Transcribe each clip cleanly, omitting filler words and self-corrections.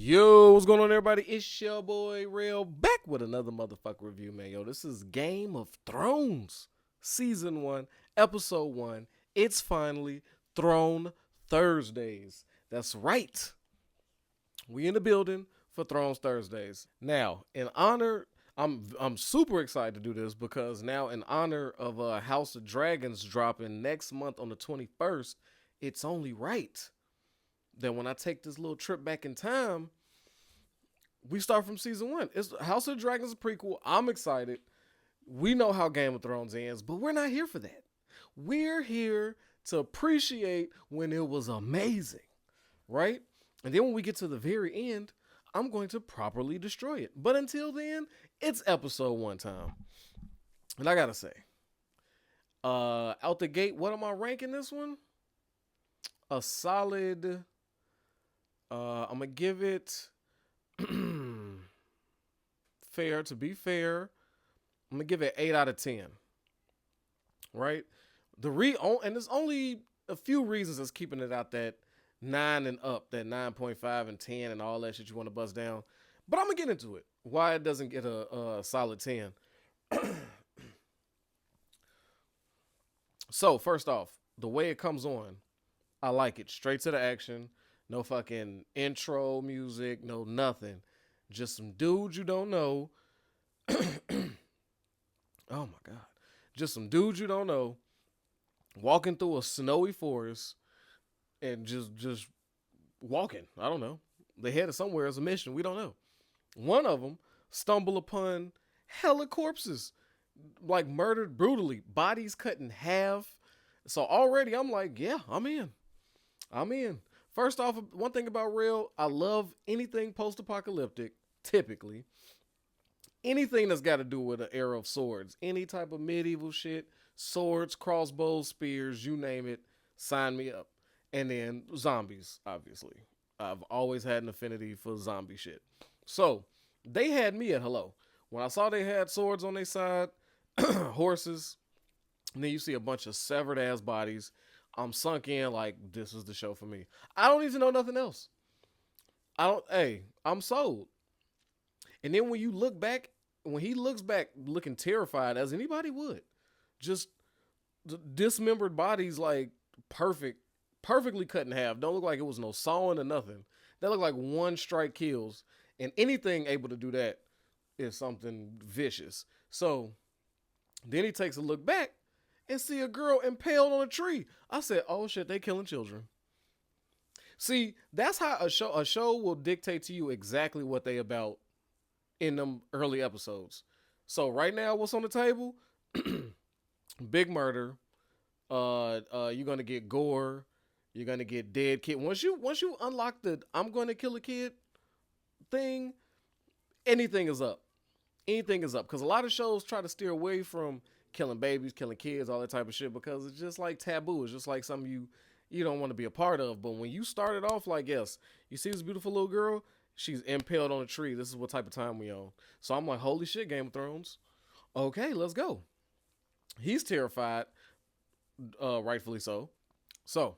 Yo, what's going on, everybody? It's your boy Real back with another motherfucker review, man. Yo, this is Game of Thrones, Season 1, Episode 1. It's finally Throne Thursdays. That's right. We in the building for Thrones Thursdays. Now, in honor, I'm super excited to do this because now in honor of House of Dragons dropping next month on the 21st, it's only right that when I take this little trip back in time, we start from season 1. It's House of Dragons prequel. I'm excited. We know how Game of Thrones ends, but we're not here for that. We're here to appreciate when it was amazing, right? And then when we get to the very end, I'm going to properly destroy it. But until then, it's episode 1 time. And I gotta say, out the gate, what am I ranking this one? A solid, I'm gonna give it fair. To be fair, I'm gonna give it 8 out of 10. Right? And there's only a few reasons that's keeping it out that 9 and up, that 9.5 and 10 and all that shit you want to bust down. But I'm gonna get into it. Why it doesn't get a solid 10. So first off, the way it comes on, I like it. Straight to the action. No fucking intro music. No nothing. Just some dudes you don't know. Oh my God. Just some dudes you don't know walking through a snowy forest and just walking. I don't know. They headed somewhere as a mission. We don't know. One of them stumbled upon hella corpses, like murdered brutally, bodies cut in half. So already I'm like, yeah, I'm in. First off, one thing about Real, I love anything post-apocalyptic, typically. Anything that's got to do with an era of swords. Any type of medieval shit, swords, crossbows, spears, you name it, sign me up. And then zombies, obviously. I've always had an affinity for zombie shit. So, they had me at hello. When I saw they had swords on their side, horses, and then you see a bunch of severed ass bodies, I'm sunk in like, this is the show for me. I don't need to know nothing else. I'm sold. And then when he looks back looking terrified, as anybody would, just dismembered bodies like perfectly cut in half. Don't look like it was no sawing or nothing. They look like one strike kills. And anything able to do that is something vicious. So then he takes a look back and see a girl impaled on a tree. I said, oh shit, they killing children. See, that's how a show will dictate to you exactly what they about in them early episodes. So right now, what's on the table? Big murder. You're gonna get gore. You're gonna get dead kid. Once you unlock the I'm gonna kill a kid thing, anything is up. Anything is up. Because a lot of shows try to steer away from killing babies, killing kids, all that type of shit, because it's just like taboo. It's just like something you don't want to be a part of. But when you started off like, yes, you see this beautiful little girl, she's impaled on a tree. This is what type of time we on. So I'm like, holy shit, Game of Thrones. Okay, let's go. He's terrified, rightfully so. So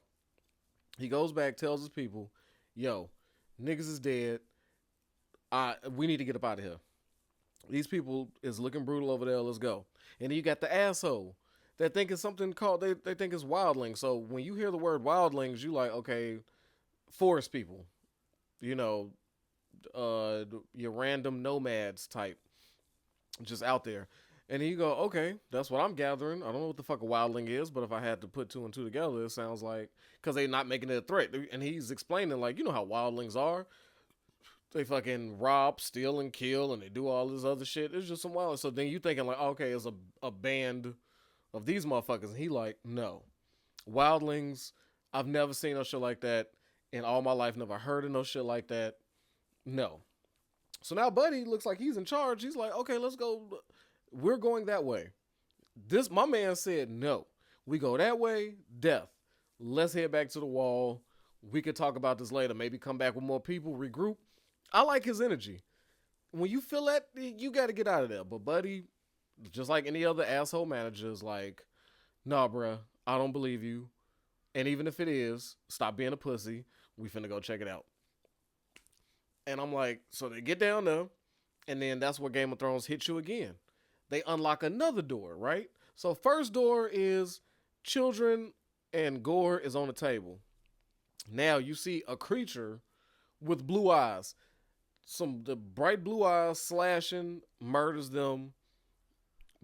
he goes back, tells his people, yo, niggas is dead. We need to get up out of here. These people is looking brutal over there. Let's go. And then you got the asshole that think it's something called, they think it's wildlings. So when you hear the word wildlings, you like, okay, forest people, you know, your random nomads type, just out there. And then you go, okay, that's what I'm gathering. I don't know what the fuck a wildling is, but if I had to put 2 and 2 together, it sounds like, because they're not making it a threat. And he's explaining, like, you know how wildlings are. They fucking rob, steal, and kill, and they do all this other shit. It's just some wild. So then you thinking like, okay, it's a band of these motherfuckers. And he like, no. Wildlings, I've never seen no shit like that in all my life. Never heard of no shit like that. No. So now Buddy looks like he's in charge. He's like, okay, let's go. We're going that way. My man said no. We go that way, death. Let's head back to the wall. We could talk about this later. Maybe come back with more people, regroup. I like his energy. When you feel that, you got to get out of there. But Buddy, just like any other asshole manager, is like, nah, bruh, I don't believe you. And even if it is, stop being a pussy. We finna go check it out. And I'm like, so they get down there, and then that's where Game of Thrones hits you again. They unlock another door, right? So first door is children and gore is on the table. Now you see a creature with blue eyes. The bright blue eyes slashing, murders them.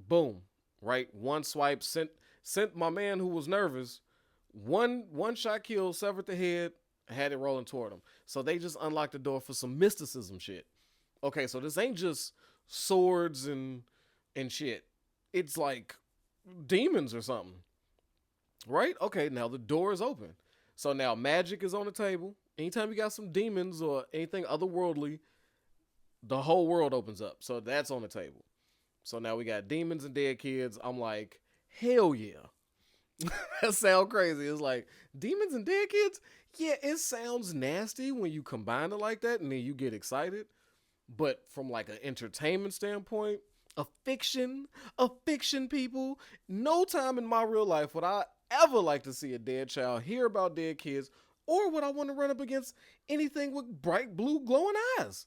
Boom. Right? One swipe sent my man who was nervous. One shot kill, severed the head, had it rolling toward him. So they just unlocked the door for some mysticism shit. Okay, so this ain't just swords and shit. It's like demons or something. Right? Okay, now the door is open. So now magic is on the table. Anytime you got some demons or anything otherworldly, the whole world opens up. So that's on the table. So now we got demons and dead kids. I'm like, hell yeah. That sounds crazy. It's like, demons and dead kids? Yeah, it sounds nasty when you combine it like that and then you get excited. But from like an entertainment standpoint, a fiction, people, no time in my real life would I ever like to see a dead child, hear about dead kids, or would I want to run up against anything with bright blue glowing eyes.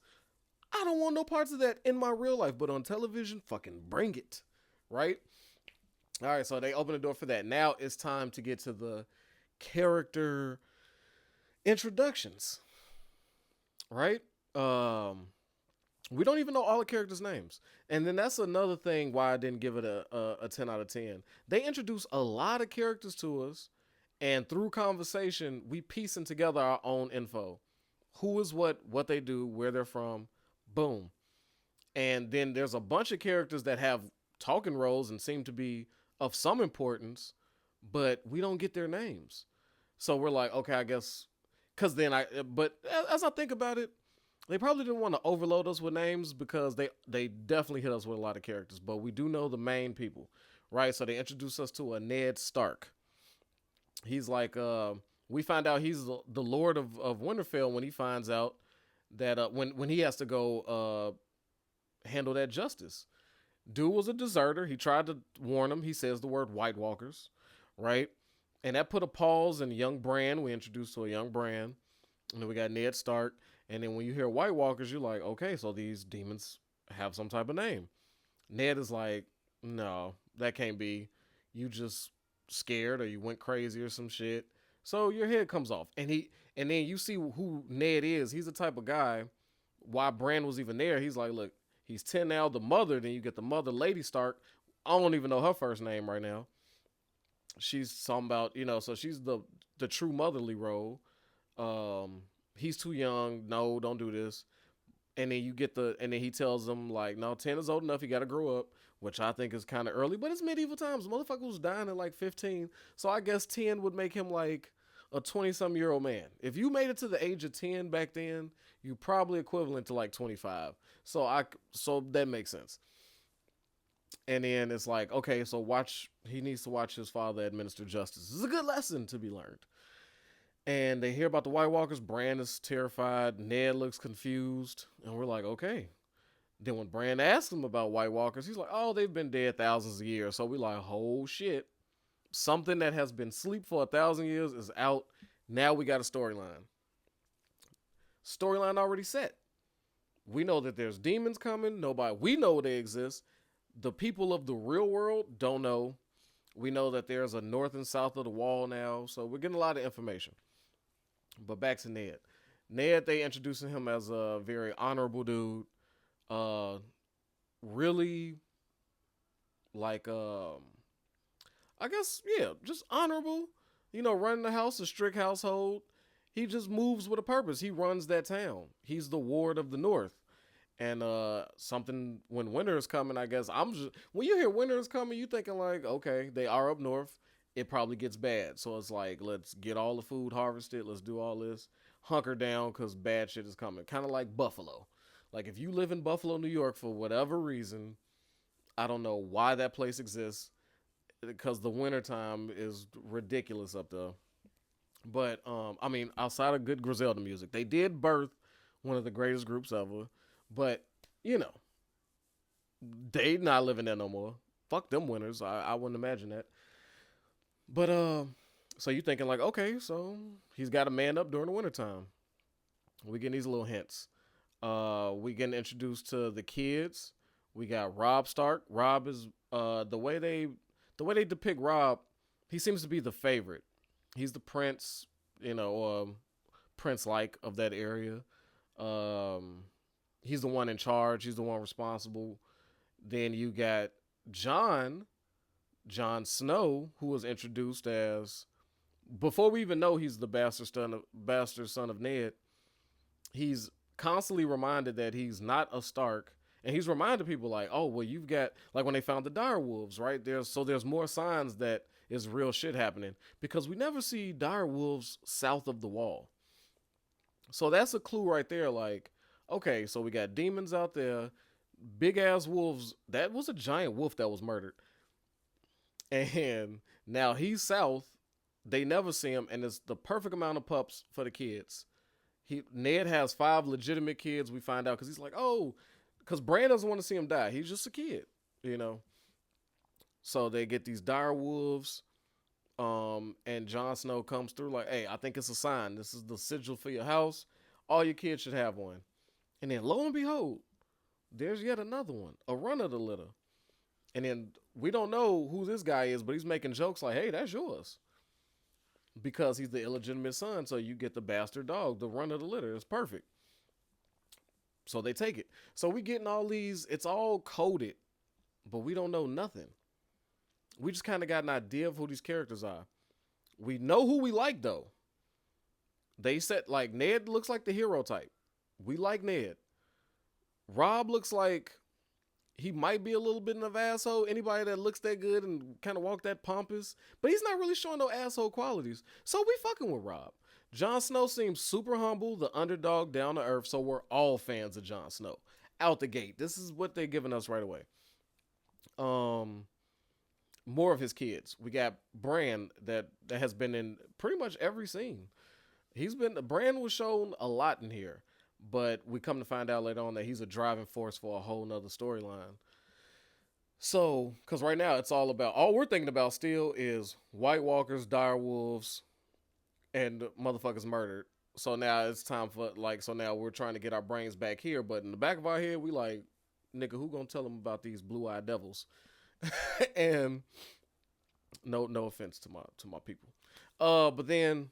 I don't want no parts of that in my real life, but on television, fucking bring it, right? All right, so they open the door for that. Now it's time to get to the character introductions, right? We don't even know all the characters' names. And then that's another thing why I didn't give it a 10 out of 10. They introduce a lot of characters to us, and through conversation, we piecing together our own info. Who is what they do, where they're from, boom. And then there's a bunch of characters that have talking roles and seem to be of some importance, but we don't get their names. So we're like, okay, I guess, but as I think about it, they probably didn't want to overload us with names because they definitely hit us with a lot of characters, but we do know the main people, right? So they introduce us to a Ned Stark. He's like, we find out he's the Lord of Winterfell when he finds out that when he has to go handle that justice. Dude was a deserter. He tried to warn him. He says the word White Walkers, right? And that put a pause in young Bran. We introduced to a young Bran. And then we got Ned Stark. And then when you hear White Walkers, you're like, okay, so these demons have some type of name. Ned is like, no, that can't be. You just scared or you went crazy or some shit. So your head comes off. And then you see who Ned is. He's the type of guy, why Bran was even there. He's like, look, he's 10 now. The mother, then you get the mother, Lady Stark. I don't even know her first name right now. She's talking about, so she's the true motherly role. He's too young. No, don't do this. And then and then he tells them like, no, 10 is old enough. You got to grow up, which I think is kind of early, but it's medieval times. The motherfucker was dying at like 15. So I guess 10 would make him like a 20-some-year-old man. If you made it to the age of 10 back then, you probably equivalent to like 25. So that makes sense. And then it's like, okay, so he needs to watch his father administer justice. This is a good lesson to be learned. And they hear about the White Walkers. Bran is terrified. Ned looks confused. And we're like, okay. Then when Bran asks him about White Walkers, he's like, oh, they've been dead thousands of years. So we're like, oh, shit. Something that has been asleep for 1,000 years is out. Now we got a storyline. Storyline already set. We know that there's demons coming. We know they exist. The people of the real world don't know. We know that there's a north and south of the wall now. So we're getting a lot of information. But back to Ned. Ned, they introducing him as a very honorable dude. Really, like, I guess, yeah, just honorable. Running the house, a strict household. He just moves with a purpose. He runs that town. He's the ward of the North. And something, when winter is coming, I guess, when you hear winter is coming, you thinking like, okay, they are up north. It probably gets bad. So it's like, let's get all the food harvested. Let's do all this. Hunker down because bad shit is coming. Kind of like Buffalo. Like if you live in Buffalo, New York, for whatever reason, I don't know why that place exists, because the wintertime is ridiculous up there. But, outside of good Griselda music, they did birth one of the greatest groups ever. But, they not living there no more. Fuck them winters. I wouldn't imagine that. But, so you're thinking like, okay, so he's got to man up during the wintertime. We getting these little hints. We getting introduced to the kids. We got Rob Stark. Rob is the way they depict Rob. He seems to be the favorite. He's the prince, prince like of that area. Um, he's the one in charge. He's the one responsible. Then you got John, John Snow, who was introduced as before we even know he's the bastard son of Ned. He's constantly reminded that he's not a Stark, and he's reminded people like, oh well, you've got like when they found the dire wolves, right? There's more signs that is real shit happening because we never see dire wolves south of the wall. So that's a clue right there. Like, okay, so we got demons out there, big ass wolves. That was a giant wolf that was murdered, and now he's south. They never see him, and it's the perfect amount of pups for the kids. Ned has 5 legitimate kids. We find out because he's like, oh, because Bran doesn't want to see him die. He's just a kid, you know. So they get these dire wolves, and Jon Snow comes through like, hey, I think it's a sign. This is the sigil for your house. All your kids should have one. And then lo and behold, there's yet another one, a run of the litter. And then we don't know who this guy is, but he's making jokes like, hey, that's yours. Because he's the illegitimate son, so you get the bastard dog, the run of the litter. It's perfect. So they take it. So we getting all these, it's all coded, but we don't know nothing. We just kind of got an idea of who these characters are. We know who we like though. They said like Ned looks like the hero type. We like Ned. Rob looks like he might be a little bit of an asshole. Anybody that looks that good and kind of walk that pompous, but he's not really showing no asshole qualities. So we fucking with Rob. Jon Snow seems super humble, the underdog, down to earth. So we're all fans of Jon Snow out the gate. This is what they're giving us right away. More of his kids. We got Bran that has been in pretty much every scene. Bran was shown a lot in here, but we come to find out later on that he's a driving force for a whole nother storyline. So, because right now it's all we're thinking about still is White Walkers, dire wolves, and motherfuckers murdered. So now it's time for so now we're trying to get our brains back here, but in the back of our head we like, nigga, who gonna tell them about these blue-eyed devils? And no offense to my people. But then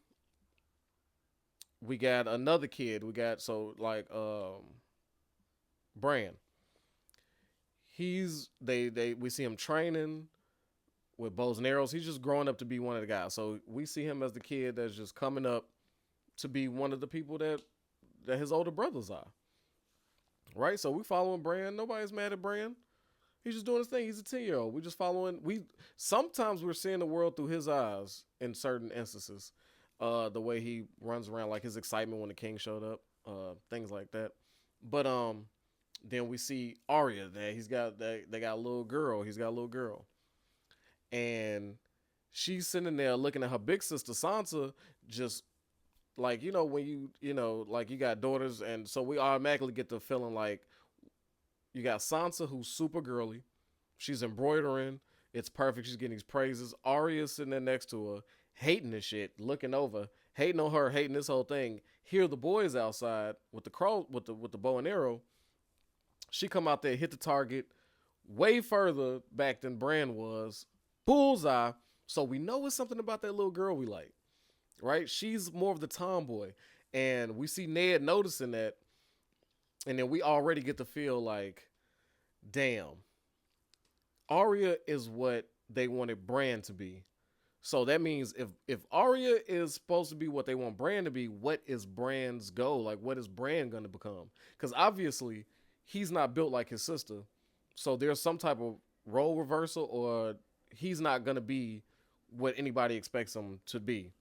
we got another kid. We got Bran. We see him training with bows and arrows. He's just growing up to be one of the guys. So we see him as the kid that's just coming up to be one of the people that his older brothers are. Right? So we following Bran. Nobody's mad at Bran. He's just doing his thing. He's a 10-year-old. We just following. Sometimes we're seeing the world through his eyes in certain instances. The way he runs around, like his excitement when the king showed up, things like that. But then we see Arya. They got a little girl. He's got a little girl, and she's sitting there looking at her big sister Sansa, just like when like you got daughters, and so we automatically get the feeling like you got Sansa who's super girly. She's embroidering. It's perfect. She's getting these praises. Arya's sitting there next to her, hating this shit, looking over, hating on her, hating this whole thing. Here the boys outside with the bow and arrow. She come out there, hit the target way further back than Bran was. Bullseye. So we know it's something about that little girl we like. Right? She's more of the tomboy. And we see Ned noticing that. And then we already get to feel like, damn, Arya is what they wanted Bran to be. So that means if Arya is supposed to be what they want Bran to be, what is Bran's goal? Like, what is Bran going to become? Because obviously, he's not built like his sister. So there's some type of role reversal, or he's not going to be what anybody expects him to be.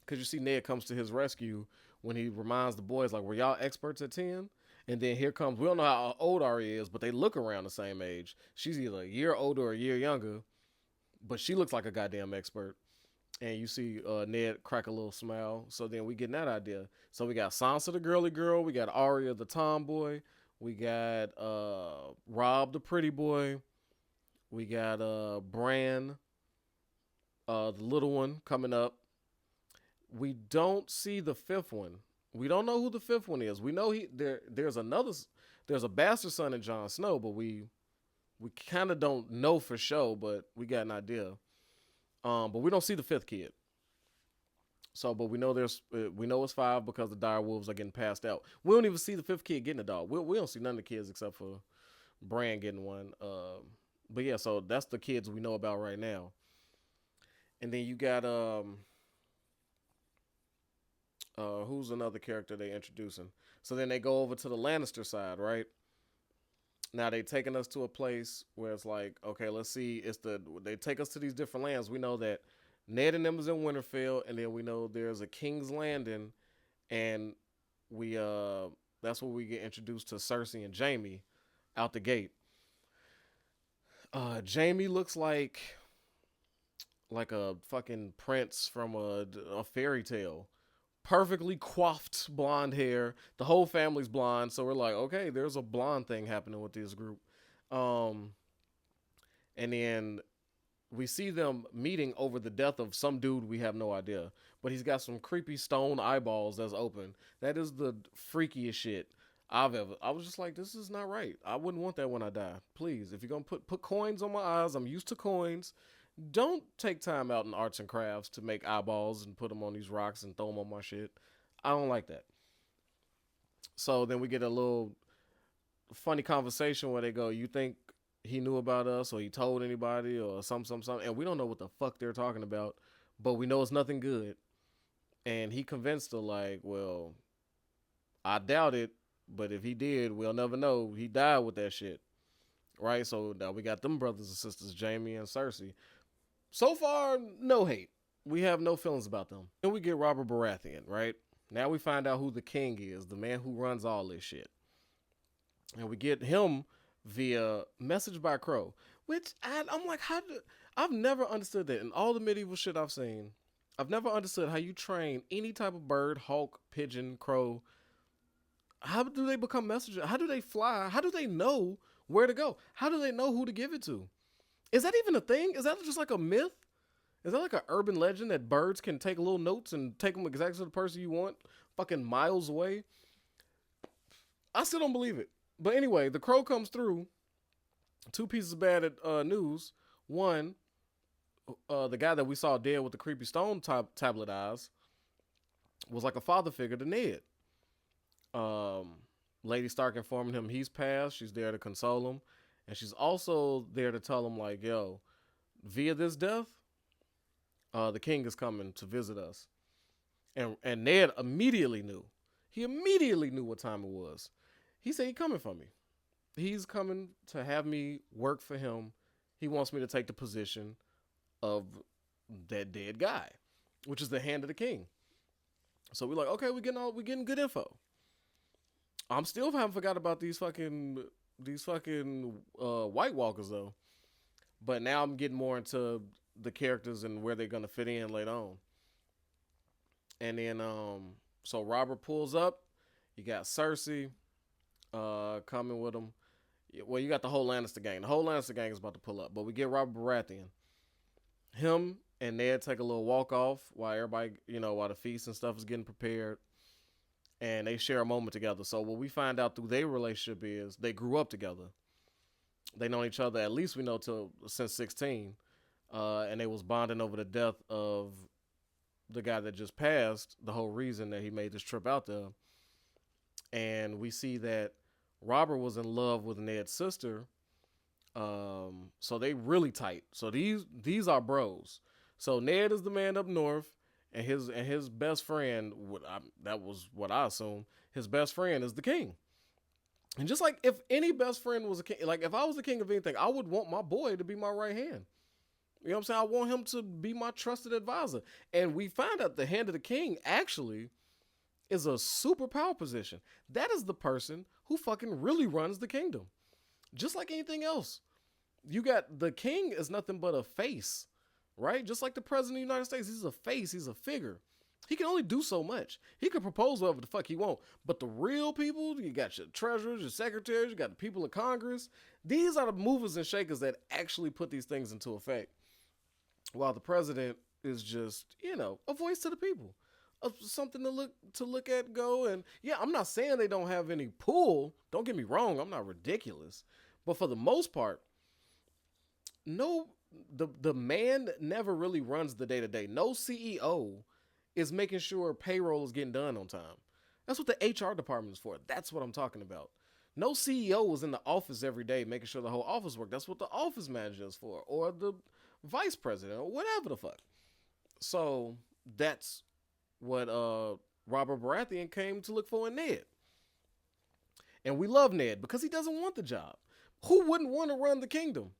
Because you see Ned comes to his rescue when he reminds the boys, like, were y'all experts at 10? And then here comes, we don't know how old Arya is, but they look around the same age. She's either a year older or a year younger, but she looks like a goddamn expert. And you see Ned crack a little smile. So then we get that idea. So we got Sansa the girly girl. We got Arya the tomboy. We got Rob the pretty boy. We got Bran, the little one, coming up. We don't see the fifth one. We don't know who the fifth one is. We know there's a bastard son in Jon Snow, but we kind of don't know for sure, but we got an idea. But we don't see the fifth kid. So, but we know it's five because the dire wolves are getting passed out. We don't even see the fifth kid getting a dog. We don't see none of the kids except for Bran getting one. But yeah, so that's the kids we know about right now. And then you got who's another character they introducing? So then they go over to the Lannister side, right? Now they taking us to a place where it's like, okay, let's see. They take us to these different lands. We know that Ned and them is in Winterfell, and then we know there's a King's Landing, and we that's where we get introduced to Cersei and Jaime out the gate. Jaime looks like a fucking prince from a fairy tale. Perfectly coiffed blonde hair. The whole family's blonde, so we're like, okay, there's a blonde thing happening with this group. Um, and then we see them meeting over the death of some dude we have no idea, but he's got some creepy stone eyeballs that's open. That is the freakiest shit I've ever. I was just like, this is not right. I wouldn't want that when I die. Please, if you're gonna put coins on my eyes, I'm used to coins. Don't take time out in arts and crafts to make eyeballs and put them on these rocks and throw them on my shit. I don't like that. So then we get a little funny conversation where they go, "You think he knew about us, or he told anybody, or something?" And we don't know what the fuck they're talking about, but we know it's nothing good. And he convinced her, like, "Well, I doubt it, but if he did, we'll never know. He died with that shit." Right? So now we got them brothers and sisters, Jaime and Cersei. So far, no hate. We have no feelings about them. Then we get Robert Baratheon, right? Now we find out who the king is, the man who runs all this shit. And we get him via message by Crow, which I'm like, I've never understood that in all the medieval shit I've seen. I've never understood how you train any type of bird, hawk, pigeon, crow. How do they become messengers? How do they fly? How do they know where to go? How do they know who to give it to? Is that even a thing? Is that just like a myth? Is that like an urban legend that birds can take little notes and take them exactly to the person you want fucking miles away? I still don't believe it. But anyway, the crow comes through. Two pieces of bad news. One, the guy that we saw dead with the creepy stone tablet eyes was like a father figure to Ned. Lady Stark informing him he's passed. She's there to console him. And she's also there to tell him, like, yo, via this death, the king is coming to visit us. And Ned immediately knew. He immediately knew what time it was. He said, he's coming for me. He's coming to have me work for him. He wants me to take the position of that dead guy, which is the hand of the king. So we're like, okay, we're getting good info. I'm still haven't forgot about these fucking White Walkers though. But now I'm getting more into the characters and where they're gonna fit in later on. And then so Robert pulls up. You got Cersei coming with him. Well, you got the whole Lannister gang. The whole Lannister gang is about to pull up. But we get Robert Baratheon. Him and Ned take a little walk off while everybody, while the feast and stuff is getting prepared. And they share a moment together. So what we find out through their relationship is they grew up together. They know each other, at least we know, since 16. And they was bonding over the death of the guy that just passed, the whole reason that he made this trip out there. And we see that Robert was in love with Ned's sister. So they really tight. So these are bros. So Ned is the man up north. And his best friend, that was what I assume, his best friend is the king. And just like if any best friend was a king, like if I was the king of anything, I would want my boy to be my right hand. You know what I'm saying? I want him to be my trusted advisor. And we find out the hand of the king actually is a super power position. That is the person who fucking really runs the kingdom. Just like anything else. You got the king is nothing but a face. Right? Just like the president of the United States, he's a face, he's a figure. He can only do so much. He can propose whatever the fuck he wants. But the real people, you got your treasurers, your secretaries, you got the people in Congress. These are the movers and shakers that actually put these things into effect. While the president is just, a voice to the people. something to look at. Go and yeah, I'm not saying they don't have any pull. Don't get me wrong. I'm not ridiculous, but for the most part, no, the man never really runs the day to day. No CEO is making sure payroll is getting done on time. That's what the HR department is for. That's what I'm talking about. No CEO was in the office every day making sure the whole office worked. That's what the office manager is for, or the vice president, or whatever the fuck. So that's what Robert Baratheon came to look for in Ned. And we love Ned because he doesn't want the job. Who wouldn't want to run the kingdom?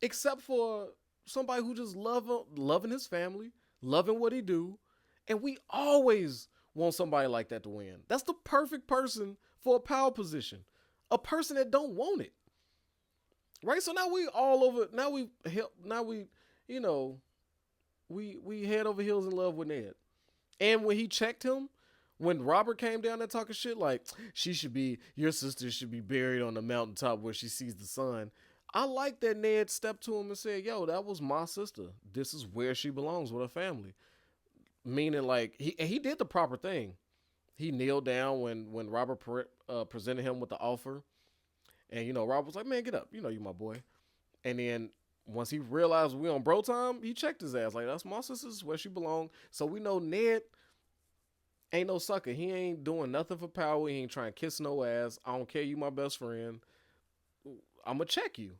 Except for somebody who just loving his family, loving what he do. And we always want somebody like that to win. That's the perfect person for a power position. A person that don't want it. Right? So now we all over, you know, we head over heels in love with Ned. And when he checked him, when Robert came down there talking shit like, your sister should be buried on the mountaintop where she sees the sun. I like that Ned stepped to him and said, yo, that was my sister. This is where she belongs with her family. Meaning like, he did the proper thing. He kneeled down when Robert presented him with the offer. And, Robert was like, man, get up. You my boy. And then once he realized we on bro time, he checked his ass. Like, that's my sister's where she belong. So we know Ned ain't no sucker. He ain't doing nothing for power. He ain't trying to kiss no ass. I don't care. You my best friend. I'm going to check you.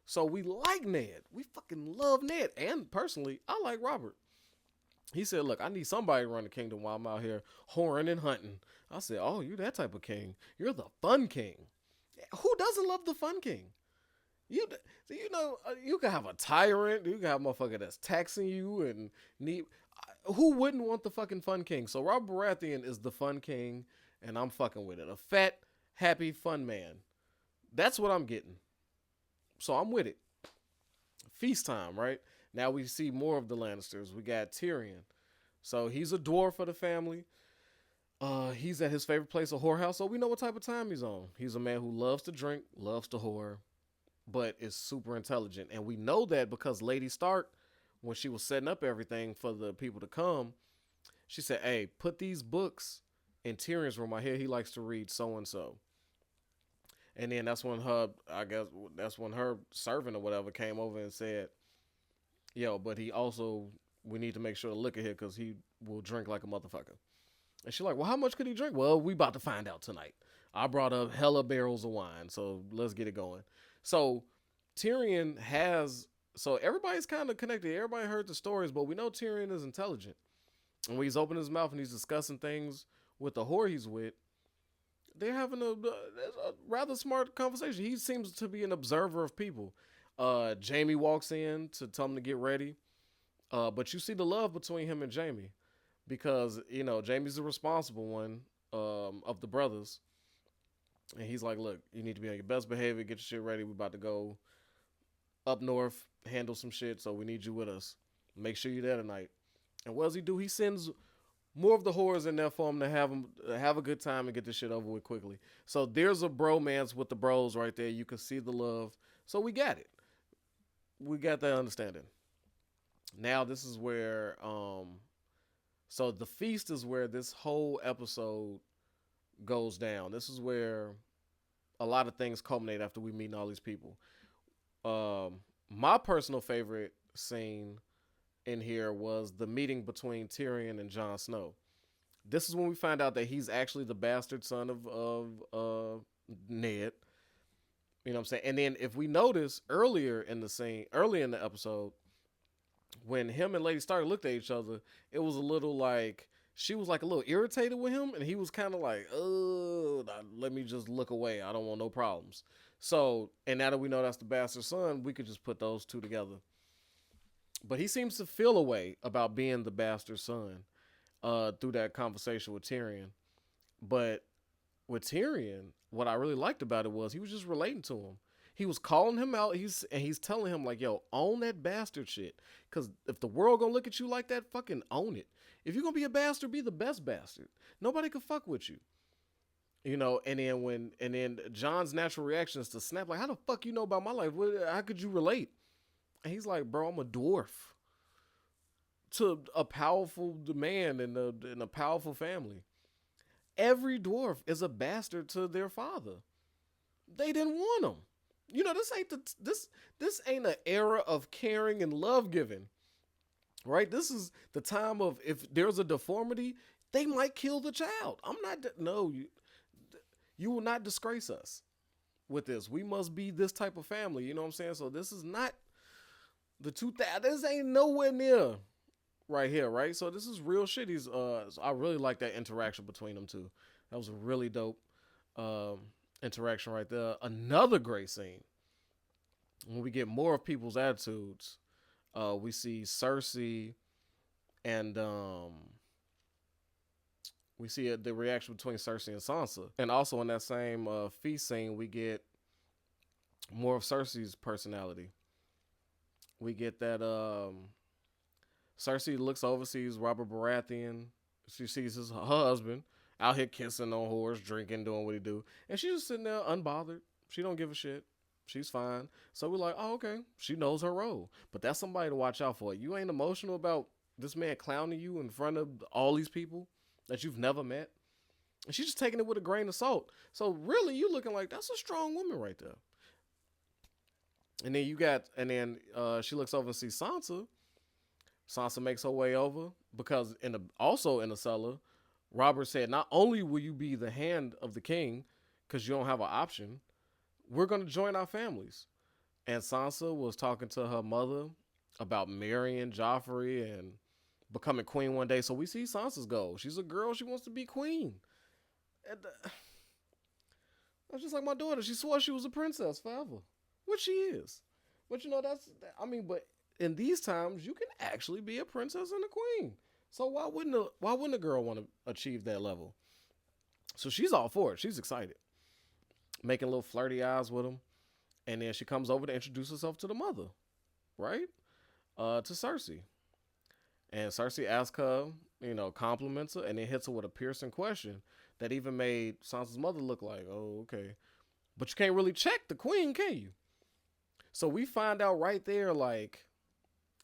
So we like Ned. We fucking love Ned. And personally, I like Robert. He said, look, I need somebody to run the kingdom while I'm out here whoring and hunting. I said, oh, you that type of king. You're the fun king. Who doesn't love the fun king? You can have a tyrant. You can have a motherfucker that's taxing you and need. Who wouldn't want the fucking fun king? So Robert Baratheon is the fun king, and I'm fucking with it. A fat, happy, fun man. That's what I'm getting. So I'm with it. Feast time, right? Now we see more of the Lannisters. We got Tyrion. So he's a dwarf for the family. He's at his favorite place, a whorehouse. So we know what type of time he's on. He's a man who loves to drink, loves to whore, but is super intelligent. And we know that because Lady Stark, when she was setting up everything for the people to come, she said, hey, put these books in Tyrion's room. I hear he likes to read so-and-so. And then that's when her servant or whatever came over and said, yo, but we need to make sure to look at him because he will drink like a motherfucker. And she's like, well, how much could he drink? Well, we about to find out tonight. I brought up hella barrels of wine, so let's get it going. So Tyrion so everybody's kind of connected. Everybody heard the stories, but we know Tyrion is intelligent. And when he's opening his mouth and he's discussing things with the whore he's with, they're having a rather smart conversation. He seems to be an observer of people. Jaime walks in to tell him to get ready. But you see the love between him and Jaime because, Jaime's the responsible one of the brothers. And he's like, look, you need to be on your best behavior. Get your shit ready. We're about to go up north, handle some shit. So we need you with us. Make sure you're there tonight. And what does he do? He sends more of the whores in there for him to have a good time and get this shit over with quickly. So there's a bromance with the bros right there. You can see the love. So we got it. We got that understanding. Now this is where, so the feast is where this whole episode goes down. This is where a lot of things culminate after we meet all these people. My personal favorite scene in here was the meeting between Tyrion and Jon Snow. This is when we find out that he's actually the bastard son of Ned. You know what I'm saying? And then if we notice early in the episode, when him and Lady Stark looked at each other, it was a little like, she was like a little irritated with him, and he was kind of like, oh, let me just look away. I don't want no problems. So, and now that we know that's the bastard son, we could just put those two together. But he seems to feel a way about being the bastard son through that conversation with Tyrion. But with Tyrion, what I really liked about it was he was just relating to him. He was calling him out. He's telling him like, yo, own that bastard shit. Because if the world gonna look at you like that, fucking own it. If you're gonna be a bastard, be the best bastard. Nobody can fuck with you. And then John's natural reaction is to snap, like, how the fuck you know about my life? How could you relate? And he's like, bro, I'm a dwarf. to a powerful man in a powerful family. Every dwarf is a bastard to their father. They didn't want them. You know, this ain't an era of caring and love giving, right? This is the time of, if there's a deformity, they might kill the child. I'm not. No, you will not disgrace us with this. We must be this type of family. You know what I'm saying? So this is not the 2000. This ain't nowhere near right here, right? So this is real shit. So I really like that interaction between them two. That was a really dope interaction right there. Another great scene when we get more of people's attitudes. We see Cersei and we see the reaction between Cersei and Sansa. And also in that same feast scene, we get more of Cersei's personality. We get that Cersei looks over, sees Robert Baratheon. She sees her husband out here kissing on whores, drinking, doing what he do. And she's just sitting there unbothered. She don't give a shit. She's fine. So we're like, oh, okay. She knows her role. But that's somebody to watch out for. You ain't emotional about this man clowning you in front of all these people that you've never met. And she's just taking it with a grain of salt. So really, you looking like, that's a strong woman right there. And then she looks over and sees Sansa. Sansa makes her way over because also in the cellar, Robert said, not only will you be the hand of the king because you don't have an option, we're going to join our families. And Sansa was talking to her mother about marrying Joffrey and becoming queen one day. So we see Sansa's goal. She's a girl. She wants to be queen. And, that's just like my daughter. She swore she was a princess forever, which she is. But but in these times, you can actually be a princess and a queen. So why wouldn't a girl want to achieve that level? So she's all for it. She's excited, making little flirty eyes with him. And then she comes over to introduce herself to the mother, right? To Cersei. And Cersei asks her, compliments her, and then hits her with a piercing question that even made Sansa's mother look like, oh, okay. But you can't really check the queen, can you? So we find out right there,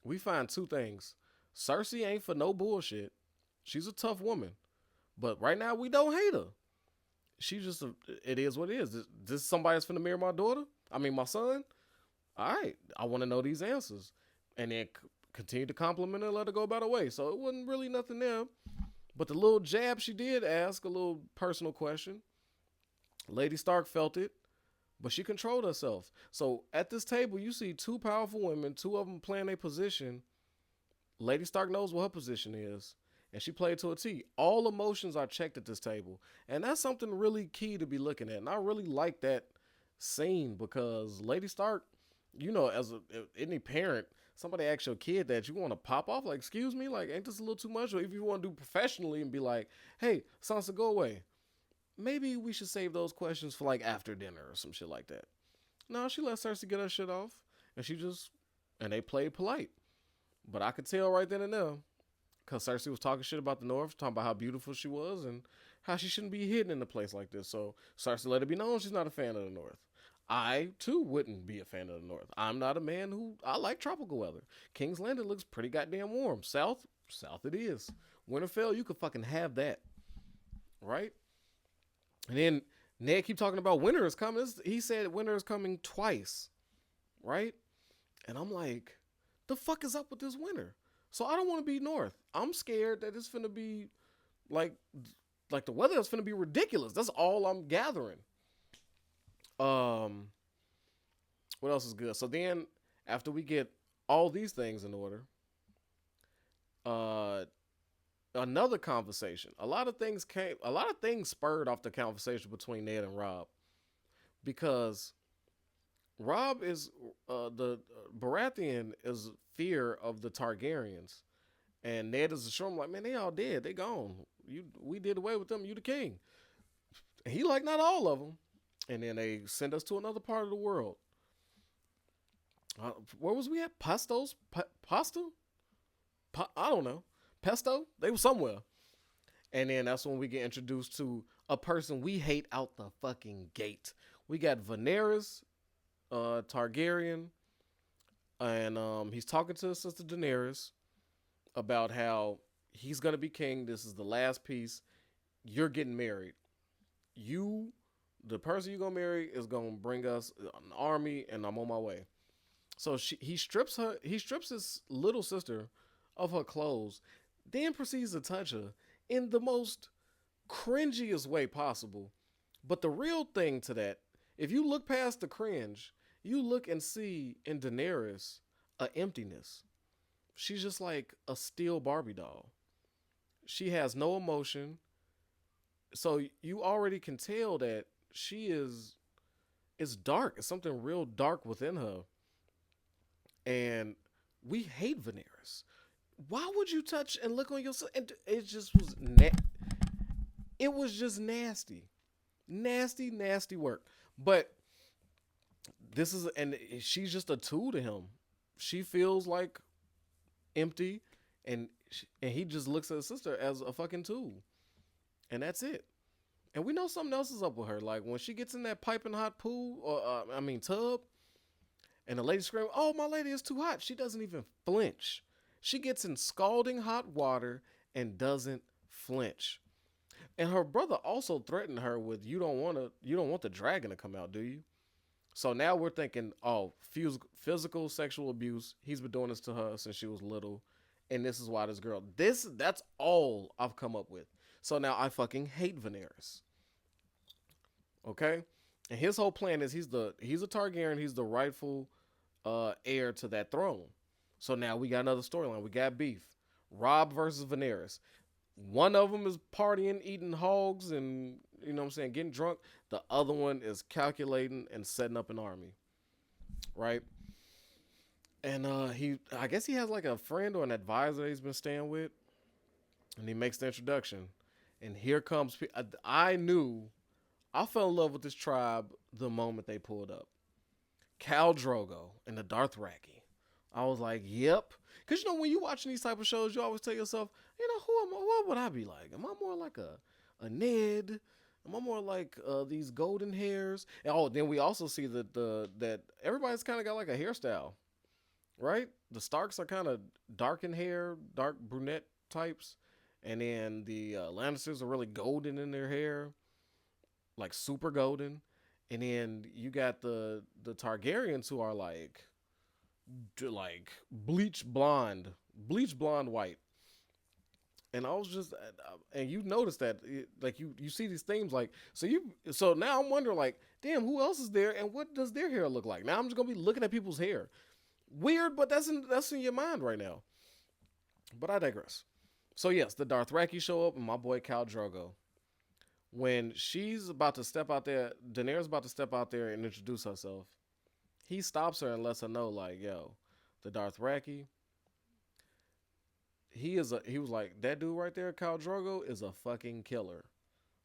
we find two things. Cersei ain't for no bullshit. She's a tough woman. But right now, we don't hate her. It is what it is. This somebody that's finna marry my daughter? My son? All right, I want to know these answers. And then continue to compliment her and let her go about her way. So it wasn't really nothing there. But the little jab she did ask, a little personal question, Lady Stark felt it, but she controlled herself. So at this table, you see two powerful women, two of them playing a position. Lady Stark knows what her position is, and she played to a T. All emotions are checked at this table, and that's something really key to be looking at. And I really like that scene because Lady Stark, as any parent, somebody asks your kid that, you want to pop off, like, excuse me, like, ain't this a little too much? Or if you want to do professionally and be like, hey, Sansa, go away. Maybe we should save those questions for after dinner or some shit like that. No, she let Cersei get her shit off, and they played polite. But I could tell right then and there, because Cersei was talking shit about the North, talking about how beautiful she was and how she shouldn't be hidden in a place like this. So Cersei let it be known she's not a fan of the North. I, too, wouldn't be a fan of the North. I'm not a man I like tropical weather. King's Landing looks pretty goddamn warm. South it is. Winterfell, you could fucking have that. Right? And then Ned keep talking about winter is coming. He said winter is coming twice. Right? And I'm like, the fuck is up with this winter? So I don't want to be North. I'm scared that it's finna be like the weather is finna be ridiculous. That's all I'm gathering. What else is good? So then after we get all these things in order, another conversation. A lot of things spurred off the conversation between Ned and Robb, because Robb is the Baratheon is fear of the Targaryens, and Ned is assuring him like, man, they all dead, they gone. We did away with them. You the king. And he like, not all of them. And then they send us to another part of the world. Where was we at? Pasta? I don't know. Pesto? They were somewhere. And then that's when we get introduced to a person we hate out the fucking gate. We got Daenerys Targaryen, and he's talking to his sister Daenerys, about how he's gonna be king. This is the last piece. You're getting married. You, the person you're gonna marry, is gonna bring us an army, and I'm on my way. So he strips her. He strips his little sister of her clothes, then proceeds to touch her in the most cringiest way possible. But the real thing to that, if you look past the cringe, you look and see in Daenerys a emptiness. She's just like a steel Barbie doll. She has no emotion. So you already can tell that she is, it's dark. It's something real dark within her. And we hate Daenerys. Why would you touch and look on yourself? It just was it was just nasty. Nasty, nasty work. But this is, and she's just a tool to him. She feels like empty, and he just looks at his sister as a fucking tool. And that's it. And we know something else is up with her. Like when she gets in that piping hot pool, or tub, and the lady screams, "Oh, my lady is too hot." She doesn't even flinch. She gets in scalding hot water and doesn't flinch. And her brother also threatened her with, you don't want the dragon to come out, do you? So now we're thinking, oh, physical sexual abuse. He's been doing this to her since she was little. And this is why this girl, that's all I've come up with. So now I fucking hate Daenerys. Okay? And his whole plan is he's a Targaryen. He's the rightful heir to that throne. So now we got another storyline. We got beef. Robb versus Daenerys. One of them is partying, eating hogs, and, getting drunk. The other one is calculating and setting up an army. Right? And I guess he has like a friend or an advisor that he's been staying with. And he makes the introduction. And here comes, I fell in love with this tribe the moment they pulled up. Khal Drogo and the Dothraki. I was like, yep. Because, when you're watching these type of shows, you always tell yourself, what would I be like? Am I more like a Ned? Am I more like these golden hairs? And then we also see that everybody's kind of got like a hairstyle, right? The Starks are kind of dark in hair, dark brunette types. And then the Lannisters are really golden in their hair, like super golden. And then you got the Targaryens who are like bleach blonde white. And I was just, and you notice that, like you see these themes, like, so now I'm wondering, like, damn, who else is there, and what does their hair look like? Now I'm just gonna be looking at people's hair. Weird, but that's in your mind right now. But I digress. So yes, the Dothraki show up, and my boy Khal Drogo. When she's about to step out there, Daenerys about to step out there and introduce herself. He stops her and lets her know, like, yo, the Dothraki. He was like, that dude right there, Khal Drogo, is a fucking killer,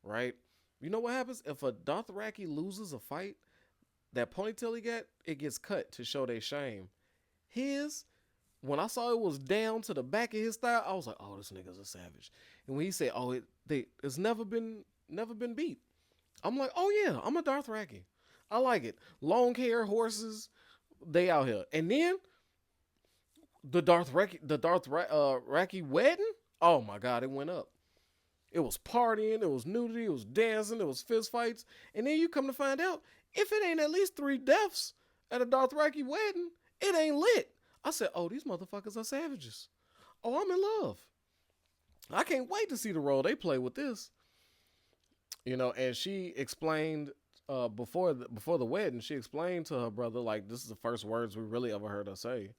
right? You know what happens? If a Dothraki loses a fight, that ponytail he got, it gets cut to show their shame. When I saw it was down to the back of his thigh, I was like, oh, this nigga's a savage. And when he said, oh, it's never been beat, I'm like, oh yeah, I'm a Dothraki. I like it. Long hair, horses, they out here. And then the Dothraki wedding, oh my God, it went up. It was partying, it was nudity, it was dancing, it was fist fights. And then you come to find out, if it ain't at least 3 deaths at a Dothraki wedding, it ain't lit. I said, oh, these motherfuckers are savages. Oh, I'm in love. I can't wait to see the role they play with this. And she explained before the wedding, she explained to her brother, like, this is the first words we really ever heard her say,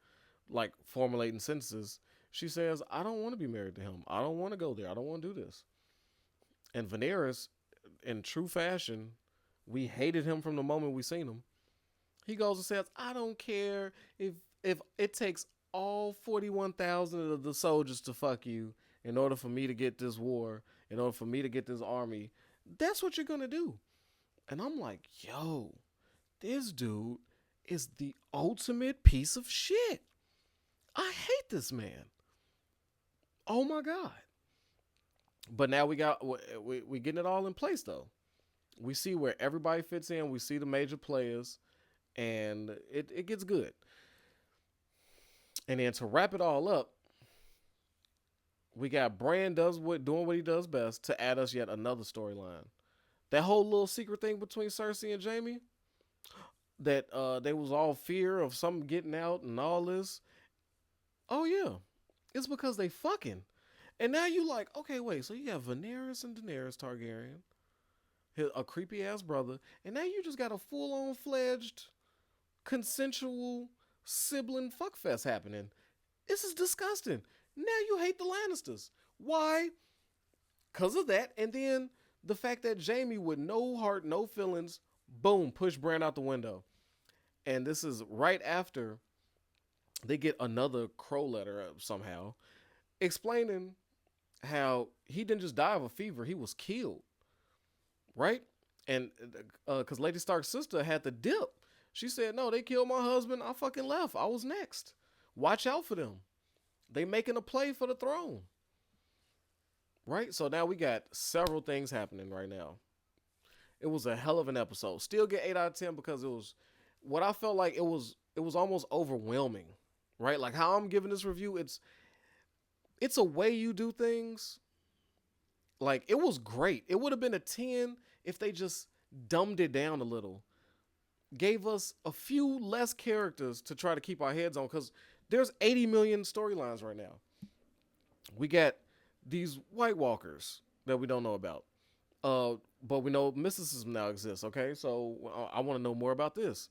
like formulating sentences. She says, I don't want to be married to him. I don't want to go there. I don't want to do this. And Daenerys, in true fashion, we hated him from the moment we seen him. He goes and says, I don't care if it takes all 41,000 of the soldiers to fuck you in order for me to get this war, in order for me to get this army. That's what you're going to do. And I'm like, yo, this dude is the ultimate piece of shit. I hate this man. Oh my God. But now we getting it all in place though. We see where everybody fits in. We see the major players, and it gets good. And then to wrap it all up, We got Bran doing what he does best to add us yet another storyline. That whole little secret thing between Cersei and Jaime, that they was all fear of something getting out and all this. Oh yeah, it's because they fucking. And now you like, okay, wait, so you have Daenerys and Daenerys Targaryen, a creepy ass brother, and now you just got a full on fledged consensual sibling fuckfest happening. This is disgusting. Now you hate the Lannisters. Why? Because of that. And then the fact that Jaime, with no heart, no feelings, boom, push Bran out the window. And this is right after they get another crow letter somehow explaining how he didn't just die of a fever, he was killed. Right? And because Lady Stark's sister had the dip. She said, no, they killed my husband. I fucking left. I was next. Watch out for them. They making a play for the throne. Right? So now we got several things happening right now. It was a hell of an episode. Still get 8 out of 10 because it was what I felt like it was almost overwhelming. Right? Like how I'm giving this review, it's a way you do things. Like it was great. It would have been a 10 if they just dumbed it down a little. Gave us a few less characters to try to keep our heads on, because there's 80 million storylines right now. We got these White Walkers that we don't know about. But we know mysticism now exists, okay? So I want to know more about this.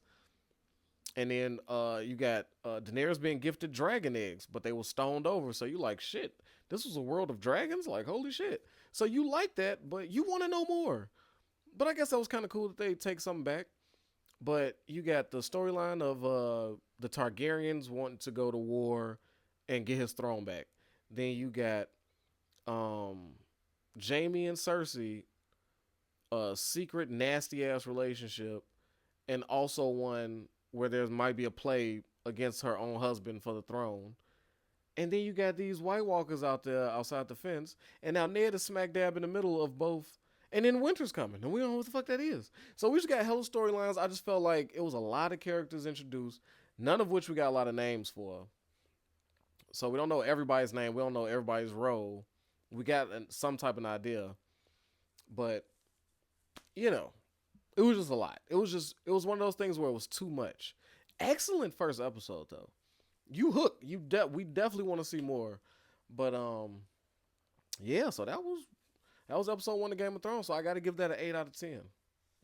And then you got Daenerys being gifted dragon eggs, but they were stoned over. So you like, shit, this was a world of dragons? Like, holy shit. So you like that, but you want to know more. But I guess that was kind of cool that they take something back. But you got the storyline of the Targaryens wanting to go to war and get his throne back. Then you got Jaime and Cersei, a secret nasty ass relationship, and also one where there might be a play against her own husband for the throne. And then you got these White Walkers out there outside the fence, and now Ned is smack dab in the middle of both. And then winter's coming, and we don't know what the fuck that is. So we just got hella storylines. I just felt like it was a lot of characters introduced, none of which we got a lot of names for. So we don't know everybody's name. We don't know everybody's role. We got some type of idea. But, you know, it was just a lot. It was one of those things where it was too much. Excellent first episode, though. You hooked. We definitely want to see more. But, yeah, so that was episode 1 of Game of Thrones, so I got to give that an 8 out of 10,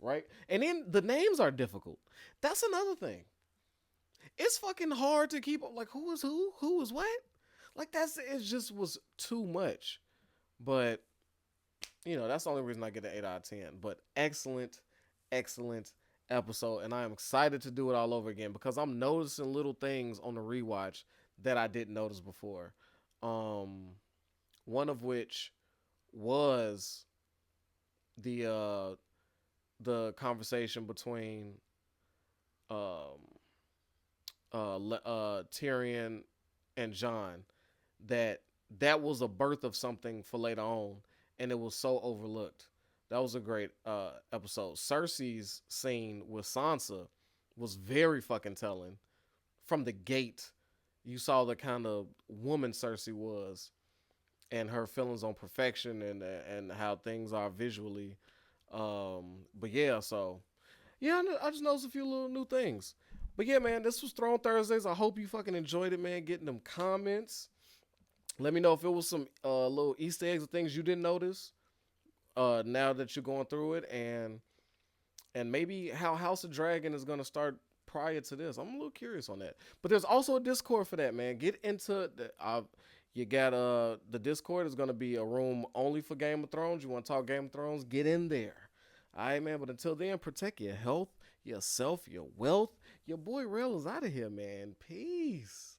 right? And then the names are difficult. That's another thing. It's fucking hard to keep up, like, who is who is what? Like, it just was too much. But, you know, that's the only reason I get an 8 out of 10. But excellent, excellent episode, and I am excited to do it all over again because I'm noticing little things on the rewatch that I didn't notice before. One of which was the conversation between Tyrion and Jon, that was a birth of something for later on, and it was so overlooked. That was a great episode. Cersei's scene with Sansa was very fucking telling. From the gate, you saw the kind of woman Cersei was, and her feelings on perfection and how things are visually. But yeah, so yeah, I just noticed a few little new things. But yeah, man, this was Throne Thursdays. I hope you fucking enjoyed it, man. Getting them comments. Let me know if it was some little Easter eggs or things you didn't notice now that you're going through it, and maybe how House of Dragon is gonna start prior to this. I'm a little curious on that. But there's also a Discord for that, man. Get into you got the Discord is gonna be a room only for Game of Thrones. You want to talk Game of Thrones? Get in there. All right, man. But until then, protect your health, yourself, your wealth. Your boy Rail is out of here, man. Peace.